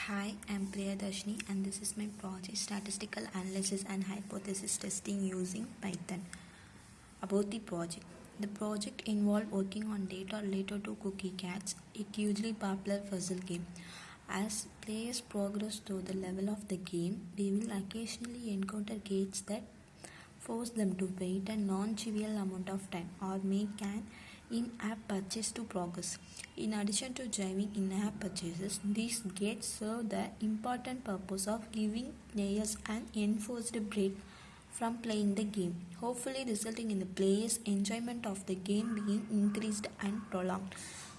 Hi, I'm Priyadarshini and this is my project Statistical Analysis and Hypothesis Testing using Python. About the project. The project involved working on data related to Cookie Cats, a hugely popular puzzle game. As players progress through the level of the game, they will occasionally encounter gates that force them to wait a non-trivial amount of time or make an in-app purchase to progress. In addition to driving in-app purchases, these gates serve the important purpose of giving players an enforced break from playing the game, hopefully resulting in the players' enjoyment of the game being increased and prolonged.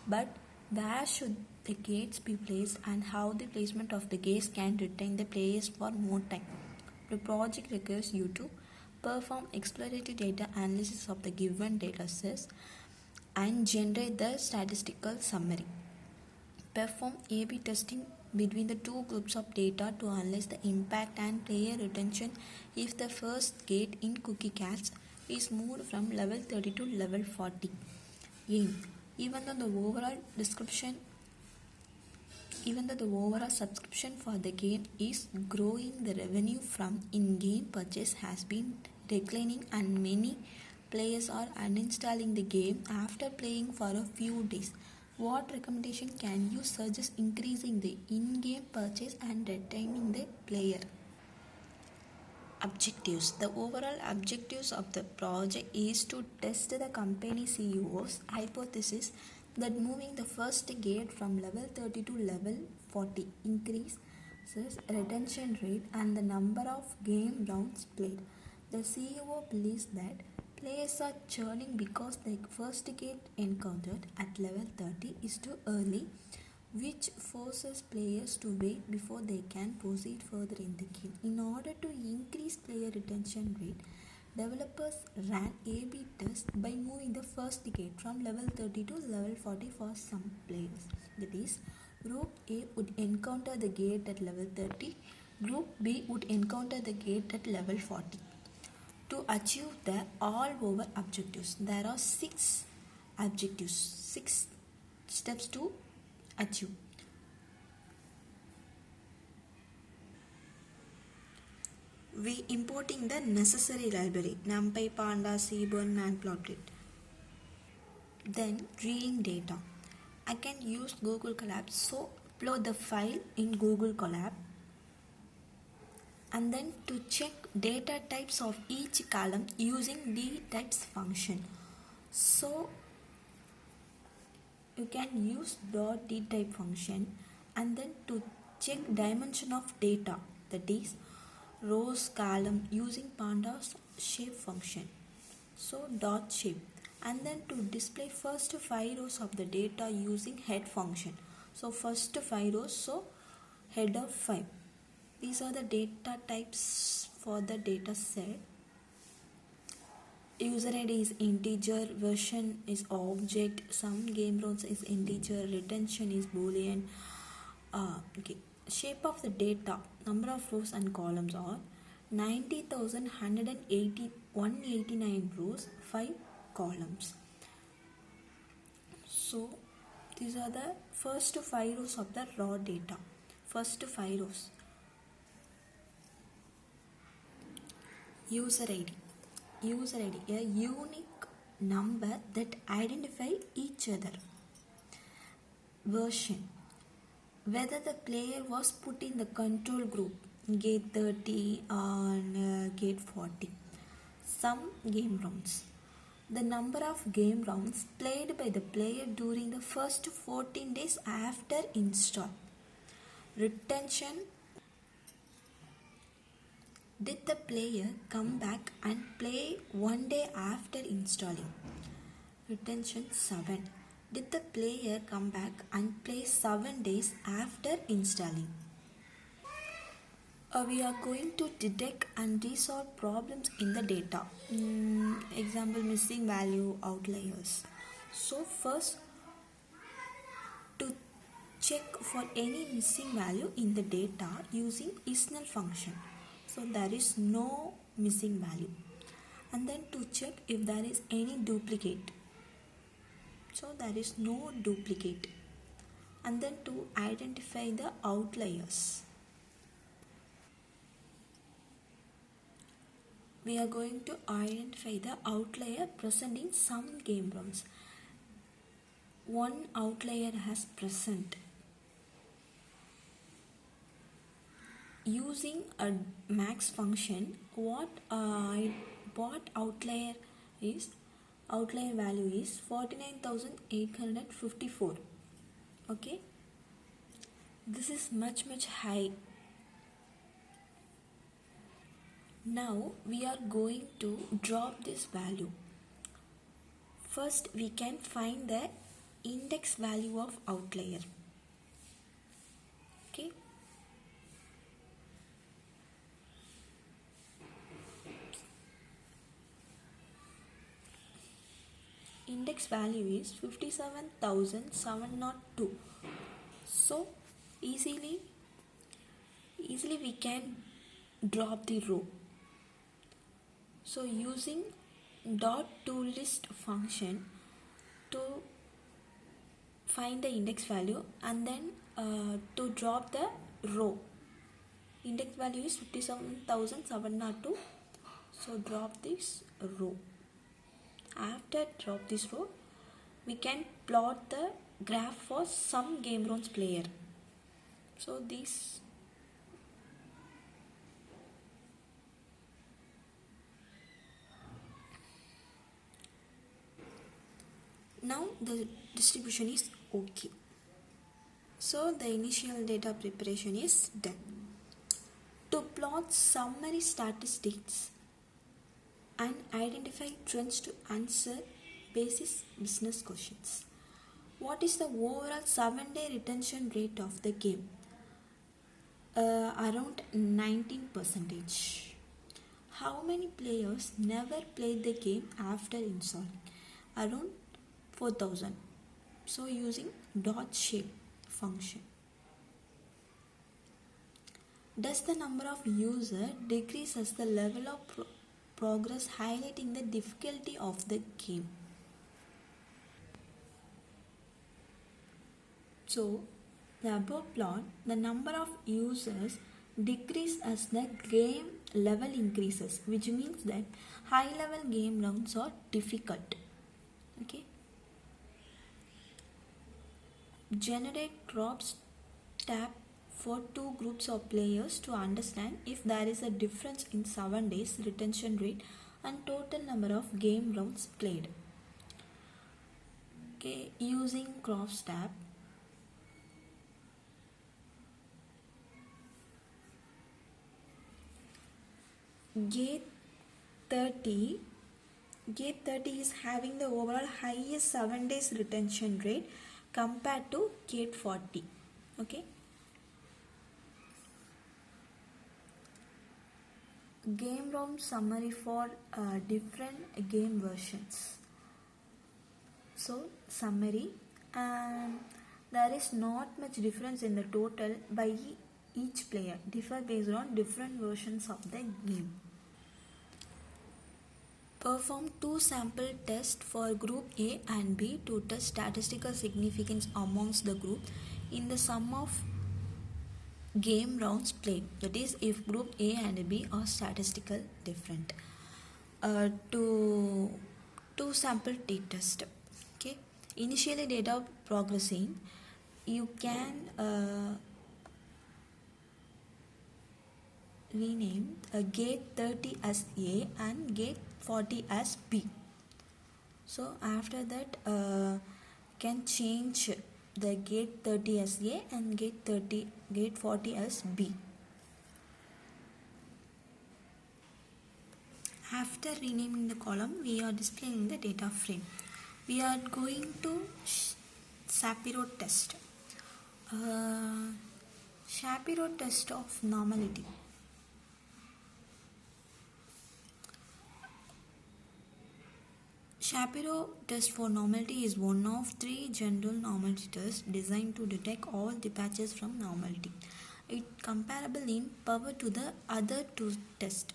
But where should the gates be placed and how the placement of the gates can retain the players for more time? The project requires you to perform exploratory data analysis of the given data sets and generate the statistical summary. Perform A/B testing between the two groups of data to analyze the impact and player retention if the first gate in Cookie Cats is moved from level 30 to level 40. Aim. Even though the overall subscription for the game is growing, the revenue from in-game purchase has been declining and many players are uninstalling the game after playing for a few days. What recommendation can you suggest increasing the in-game purchase and retaining the player? Objectives. The overall objectives of the project is to test the company CEO's hypothesis that moving the first gate from level 30 to level 40 increases retention rate and the number of game rounds played. The CEO believes that players are churning because the first gate encountered at level 30 is too early, which forces players to wait before they can proceed further in the game. In order to increase player retention rate, developers ran A/B tests by moving the first gate from level 30 to level 40 for some players. That is, Group A would encounter the gate at level 30, Group B would encounter the gate at level 40. To achieve the all-over objectives, there are 6 objectives, 6 steps to achieve. We importing the necessary library NumPy, Pandas, Seaborn, Matplotlib. Then reading data. I can use Google Colab, so upload the file in Google Colab. And then to check data types of each column using dtypes function. So you can use .dtype function and then to check dimension of data, that is rows column using pandas shape function. So dot shape, and then to display first 5 rows of the data using head function. So first 5 rows, so head of 5. These are the data types for the data set. User ID is integer, version is object, sum game rounds is integer, retention is boolean. Shape of the data, number of rows and columns are 90,189 rows, 5 columns. So these are the first 5 rows of the raw data. First 5 rows. User ID, a unique number that identify each other. Version, whether the player was put in the control group, gate 30 and gate 40. Some game rounds, the number of game rounds played by the player during the first 14 days after install. Retention, did the player come back and play one day after installing? Retention 7. Did the player come back and play 7 days after installing? We are going to detect and resolve problems in the data. Example, missing value, outliers. So first, to check for any missing value in the data using isNull function. So there is no missing value. And then to check if there is any duplicate. So there is no duplicate. and then to identify the outliers. We are going to identify the outlier present in some game rounds. One outlier has present. Using a max function, what outlier value is 49,854. Okay, this is much high. Now we are going to drop this value. First we can find the index value of outlier. Okay, index value is 57,702. So easily we can drop the row. So using .toList function to find the index value and then to drop the row. Index value is 57,702. So drop this row. After drop this row, we can plot the graph for some game rounds player. So this now the distribution is okay. So the initial data preparation is done. To plot summary statistics and identify trends to answer basic business questions. What is the overall 7-day retention rate of the game? Around 19%. How many players never played the game after installing? Around 4,000. So using .shape function. Does the number of users decrease as the level of progress, highlighting the difficulty of the game? So the above plot, the number of users decrease as the game level increases, which means that high level game rounds are difficult. Okay. Generate drops tab for two groups of players to understand if there is a difference in 7 days retention rate and total number of game rounds played. Okay, using crops tab, Gate 30 is having the overall highest 7 days retention rate compared to Gate 40. Okay. Game round summary for different game versions. So summary, and there is not much difference in the total by each player, differ based on different versions of the game. Perform two sample tests for group A and B to test statistical significance amongst the group in the sum of game rounds played. That is, if group A and B are statistical different. To sample t-test. Okay. Initially data progressing, you can rename gate 30 as A and gate 40 as B. So after that can change the gate 30 as A and gate 40 as B. After renaming the column, we are displaying the data frame. We are going to Shapiro test. Shapiro test of normality. Shapiro test for normality is one of 3 general normality tests designed to detect all departures from normality. It comparable in power to the other 2 tests.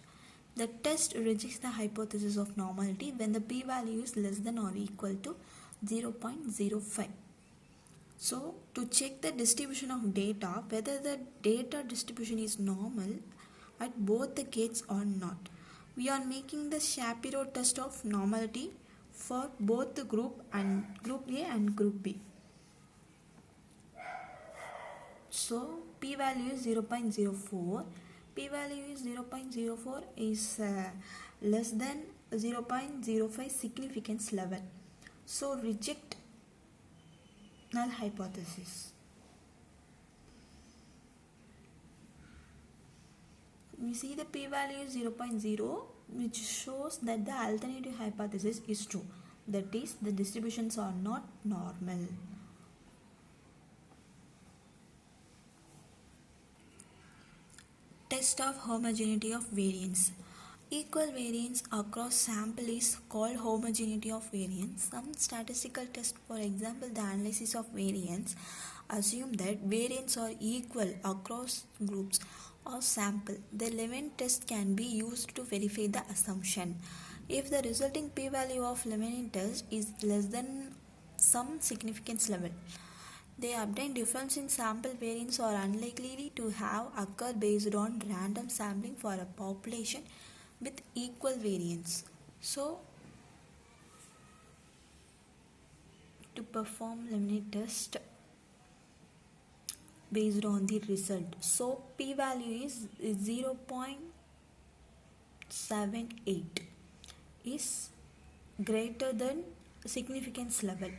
The test rejects the hypothesis of normality when the p-value is less than or equal to 0.05. So to check the distribution of data, whether the data distribution is normal at both the gates or not, we are making the Shapiro test of normality for both the group A and group B. So p-value is 0.04. P-value is 0.04 is less than 0.05 significance level. So reject null hypothesis. We see the p-value is 0.0, which shows that the alternative hypothesis is true. That is, the distributions are not normal. Test of homogeneity of variance. Equal variance across sample is called homogeneity of variance. Some statistical tests, for example the analysis of variance, assume that variance are equal across groups or sample. The Levene test can be used to verify the assumption. If the resulting p-value of Levene test is less than some significance level, the obtained difference in sample variance are unlikely to have occurred based on random sampling for a population with equal variance. So, to perform Levene test based on the result, so p-value is 0.78 is greater than significance level.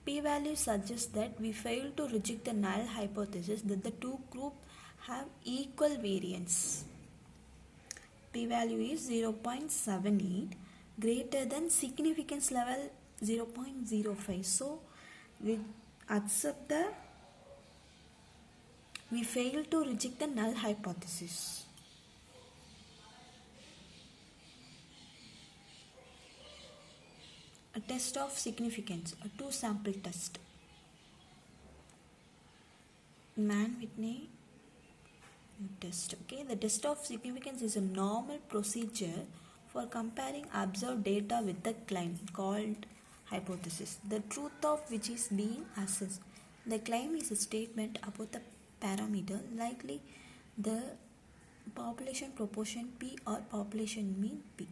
P-value suggests that we fail to reject the null hypothesis that the two groups have equal variance. P-value is 0.78 greater than significance level 0.05. So we fail to reject the null hypothesis. A test of significance, a two-sample test. Mann-Whitney test. Okay, the test of significance is a normal procedure for comparing observed data with the claim called hypothesis, the truth of which is being assessed. The claim is a statement about the parameter, likely the population proportion P or population mean P.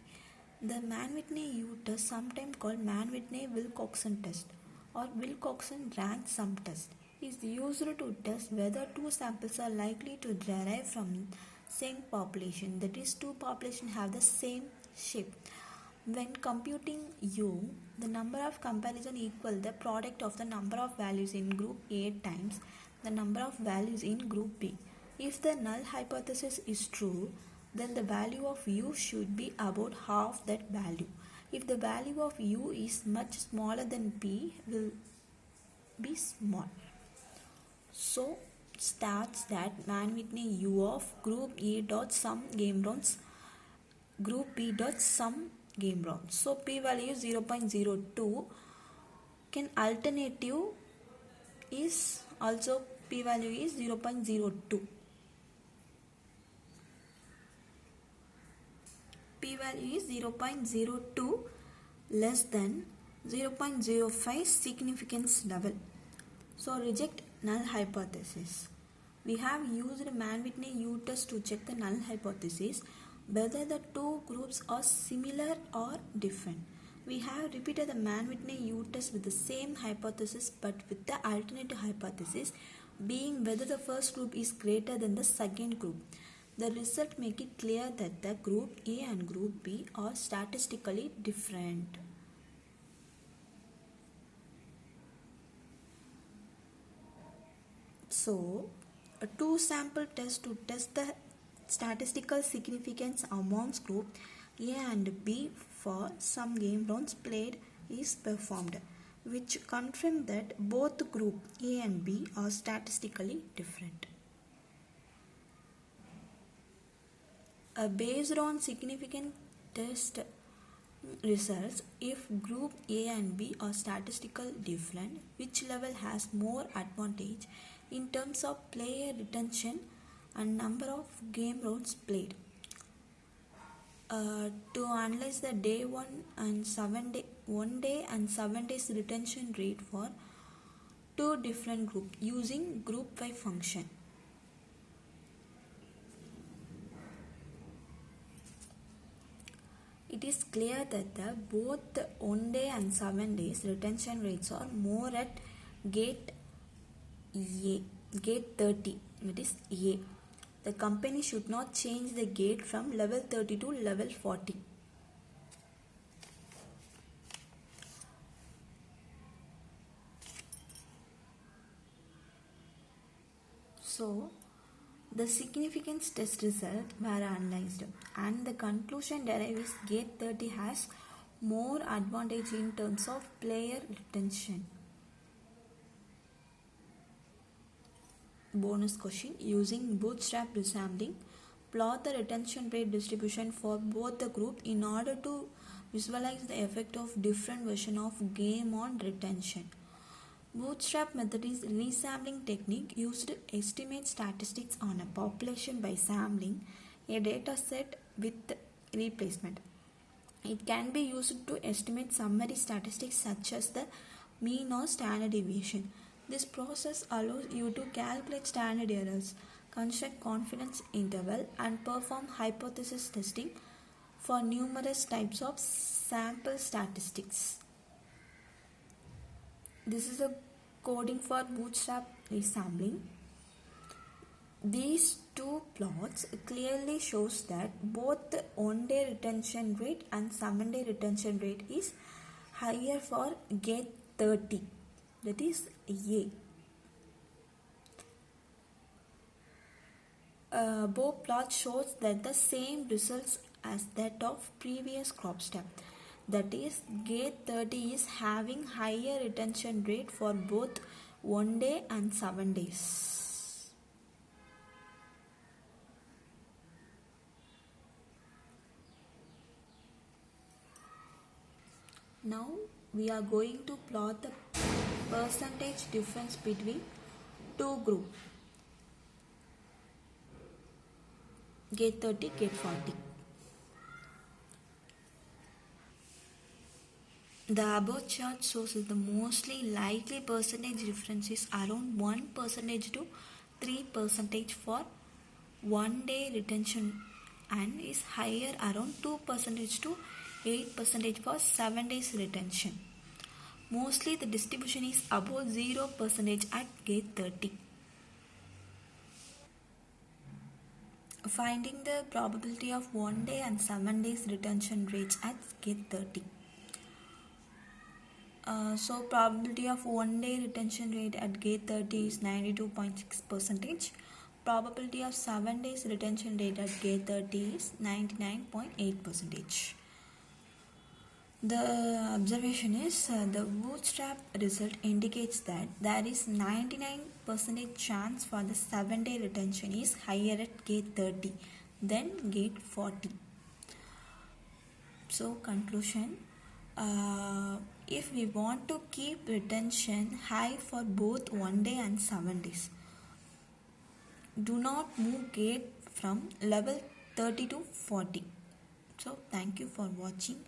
The Mann-Whitney U test, sometimes called Mann-Whitney-Wilcoxon test or Wilcoxon rank sum test, is used to test whether two samples are likely to derive from same population, that is, two populations have the same shape. When computing U, the number of comparison equal the product of the number of values in group A times the number of values in group B. If the null hypothesis is true, then the value of U should be about half that value. If the value of U is much smaller than P, will be small. So starts that Mann-Whitney U of group A dot sum game rounds, group B dot sum game rounds. So p-value is 0.02. Can alternative is also p-value is 0.02. P-value is 0.02 less than 0.05 significance level. So reject null hypothesis. We have used Mann-Whitney U test to check the null hypothesis whether the two groups are similar or different. We have repeated the Mann-Whitney U test with the same hypothesis but with the alternative hypothesis being whether the first group is greater than the second group. The result make it clear that the group A and group B are statistically different. So, a two-sample test to test the statistical significance amongst group A and B for some game rounds played is performed, which confirm that both group A and B are statistically different. Based on significant test results, if group A and B are statistically different, which level has more advantage in terms of player retention and number of game rounds played? To analyze the day 1 and 7 day 1 day and 7 days retention rate for two different groups using group by function. It is clear that both 1 day and 7 days retention rates are more at gate A, gate 30, that is A. The company should not change the gate from level 30 to level 40. So, the significance test result were analyzed and the conclusion derived is gate 30 has more advantage in terms of player retention. Bonus question: using bootstrap resampling, plot the retention rate distribution for both the group in order to visualize the effect of different version of game on retention. Bootstrap method is resampling technique used to estimate statistics on a population by sampling a data set with replacement. It can be used to estimate summary statistics such as the mean or standard deviation. This process allows you to calculate standard errors, construct confidence interval, and perform hypothesis testing for numerous types of sample statistics. This is a coding for bootstrap resampling. These two plots clearly shows that both the 1 day retention rate and 7 day retention rate is higher for gate 30, that is A. Both plots shows that the same results as that of previous crop step. That is, gate 30 is having higher retention rate for both 1 day and 7 days. Now we are going to plot the percentage difference between two groups, gate 30, gate 40. The above chart shows that the mostly likely percentage difference is around 1% to 3% for 1 day retention and is higher around 2% to 8% for 7 days retention. Mostly the distribution is above 0% at gate 30. Finding the probability of 1 day and 7 days retention rates at gate 30. So probability of 1 day retention rate at gate 30 is 92.6%. Probability of 7 days retention rate at gate 30 is 99.8%. The observation is the bootstrap result indicates that there is 99% chance for the 7 day retention is higher at gate 30 than gate 40. So conclusion, if we want to keep retention high for both 1 day and 7 days, do not move gate from level 30 to 40. So thank you for watching.